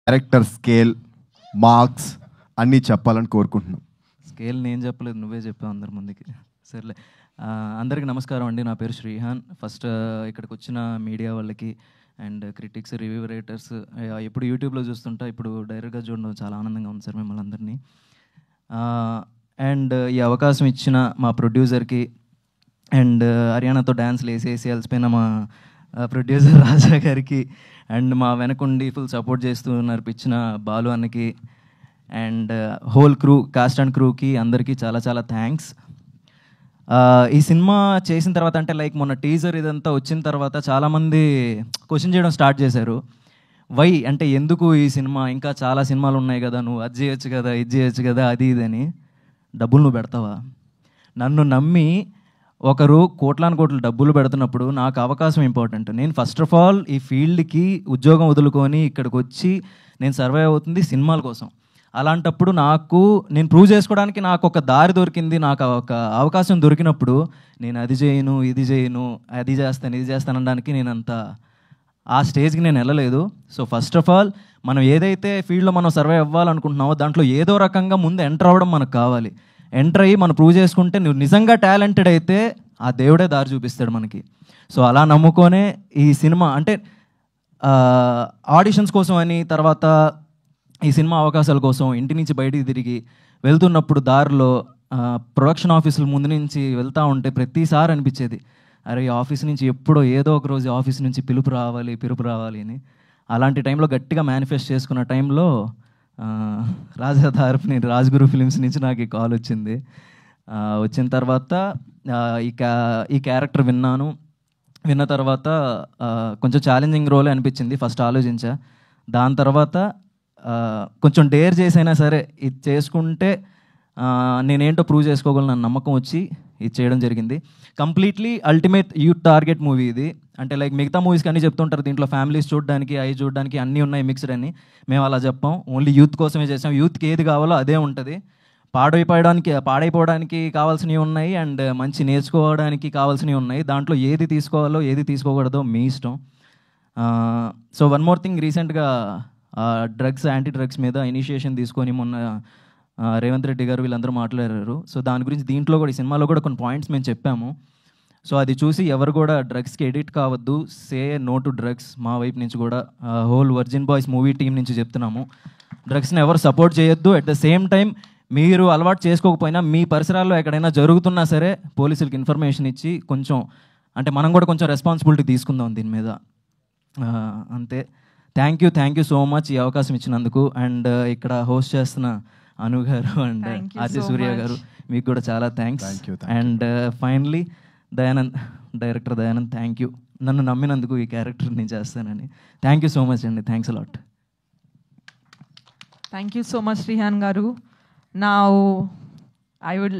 Character scale, marks అన్నీ చెప్పాలని కోరుకుంటున్నాం. స్కేల్ నేను చెప్పలేదు, నువ్వే చెప్పావు అందరి ముందుకి. సర్లే. అందరికీ నమస్కారం అండి. నా పేరు శ్రీహాన్. ఫస్ట్ ఇక్కడికి వచ్చిన మీడియా వాళ్ళకి అండ్ క్రిటిక్స్, రివ్యూ రైటర్స్, ఎప్పుడు యూట్యూబ్లో చూస్తుంటా, ఇప్పుడు డైరెక్ట్గా చూడడం చాలా ఆనందంగా ఉంది సార్ మిమ్మల్ని అందరినీ. అండ్ ఈ అవకాశం ఇచ్చిన మా ప్రొడ్యూసర్కి అండ్ హర్యానాతో డ్యాన్స్లు వేసేసి అలసిపోయిన మా ప్రొడ్యూసర్ రాజా గారికి అండ్ మా వెనకుండి ఫుల్ సపోర్ట్ చేస్తూ నడిపించిన బాలు అన్నకి and whole crew, cast and క్రూకి అందరికీ చాలా చాలా థ్యాంక్స్. ఈ సినిమా చేసిన తర్వాత అంటే లైక్ మొన్న టీజర్ ఇదంతా వచ్చిన తర్వాత చాలామంది క్వశ్చన్ చేయడం స్టార్ట్ చేశారు. వై అంటే ఎందుకు ఈ సినిమా, ఇంకా చాలా సినిమాలు ఉన్నాయి కదా, నువ్వు అది చేయొచ్చు కదా, ఇది చేయొచ్చు కదా, అది ఇదని. డబ్బులు నువ్వు పెడతావా? నన్ను నమ్మి ఒకరు కోట్లాను కోట్లు డబ్బులు పెడుతున్నప్పుడు నాకు అవకాశం ఇంపార్టెంట్. నేను ఫస్ట్ ఆఫ్ ఆల్ ఈ ఫీల్డ్కి ఉద్యోగం వదులుకొని ఇక్కడికి వచ్చి నేను సర్వైవ్ అవుతుంది సినిమాల కోసం. అలాంటప్పుడు నేను ప్రూవ్ చేసుకోవడానికి నాకు ఒక దారి దొరికింది, నాకు ఒక అవకాశం దొరికినప్పుడు నేను అది చేయను, ఇది చేయను, అది చేస్తాను, ఇది చేస్తాను అనడానికి నేను ఆ స్టేజ్కి నేను వెళ్ళలేదు. సో ఫస్ట్ ఆఫ్ ఆల్ మనం ఏదైతే ఫీల్డ్లో మనం సర్వైవ్ అవ్వాలనుకుంటున్నామో దాంట్లో ఏదో రకంగా ముందు ఎంటర్ అవ్వడం మనకు కావాలి. ఎంటర్ అయ్యి మనం ప్రూవ్ చేసుకుంటే నువ్వు నిజంగా టాలెంటెడ్ అయితే ఆ దేవుడే దారి చూపిస్తాడు మనకి. సో అలా నమ్ముకొనే ఈ సినిమా అంటే ఆడిషన్స్ కోసం అని, తర్వాత ఈ సినిమా అవకాశాల కోసం ఇంటి నుంచి బయటికి తిరిగి వెళ్తున్నప్పుడు దారిలో ప్రొడక్షన్ ఆఫీసుల ముందు నుంచి వెళ్తూ ఉంటే ప్రతిసారి అనిపించేది, అరే ఈ ఆఫీస్ నుంచి ఎప్పుడో ఏదో ఒక రోజు ఆఫీస్ నుంచి పిలుపు రావాలి అని. అలాంటి టైంలో గట్టిగా మేనిఫెస్ట్ చేసుకున్న టైంలో రాజా తరపుని రాజ్గురు ఫిలిమ్స్ నుంచి నాకు ఈ కాల్ వచ్చింది. వచ్చిన తర్వాత ఈ క్యారెక్టర్ విన్న తర్వాత కొంచెం ఛాలెంజింగ్ రోలే అనిపించింది. ఫస్ట్ ఆలోచించా, దాని తర్వాత కొంచెం డేర్ చేసైనా సరే ఇది చేసుకుంటే నేనేంటో ప్రూవ్ చేసుకోగలను నా నమ్మకం వచ్చి ఇది చేయడం జరిగింది. Completely ultimate youth target movie ఇది. అంటే లైక్ మిగతా మూవీస్కి అన్నీ చెప్తుంటారు దీంట్లో ఫ్యామిలీస్ చూడడానికి, అవి చూడడానికి అన్నీ ఉన్నాయి మిక్స్డ్ అని. మేము అలా చెప్పాం, ఓన్లీ యూత్ కోసమే చేసాం. యూత్కి ఏది కావాలో అదే ఉంటుంది. పాడైపోవడానికి కావాల్సినవి ఉన్నాయి అండ్ మంచి నేర్చుకోవడానికి కావాల్సినవి ఉన్నాయి. దాంట్లో ఏది తీసుకోవాలో ఏది తీసుకోకూడదో మీ ఇష్టం. సో వన్ మోర్ థింగ్, రీసెంట్గా యాంటీ డ్రగ్స్ మీద ఇనిషియేషన్ తీసుకొని మొన్న రేవంత్ రెడ్డి గారు వీళ్ళందరూ మాట్లాడారు. సో దాని గురించి దీంట్లో కూడా, ఈ సినిమాలో కూడా కొన్ని పాయింట్స్ మేము చెప్పాము. సో అది చూసి ఎవరు కూడా డ్రగ్స్కి ఎడిట్ కావద్దు, సే నో టు డ్రగ్స్. మా వైపు నుంచి కూడా whole virgin boys movie team నుంచి చెప్తున్నాము, డ్రగ్స్ని ఎవరు సపోర్ట్ చేయొద్దు. అట్ ద సేమ్ టైం మీరు అలవాటు చేసుకోకపోయినా మీ పరిసరాల్లో ఎక్కడైనా జరుగుతున్నా సరే పోలీసులకి ఇన్ఫర్మేషన్ ఇచ్చి కొంచెం అంటే మనం కూడా కొంచెం రెస్పాన్సిబిలిటీ తీసుకుందాం దీని మీద. అంతే. థ్యాంక్ యూ సో మచ్ ఈ అవకాశం ఇచ్చినందుకు. అండ్ ఇక్కడ హోస్ట్ చేస్తున్న అను గారు అండ్ ఆర్జే సూర్య గారు, మీకు కూడా చాలా thanks. And finally director Dayanand, thank you నన్ను నమ్మినందుకు, ఈ క్యారెక్టర్ నేను చేస్తానని. థ్యాంక్ యూ సో మచ్ అండి. Thanks a lot. Thank you so much, Rihan Garu. Now, I would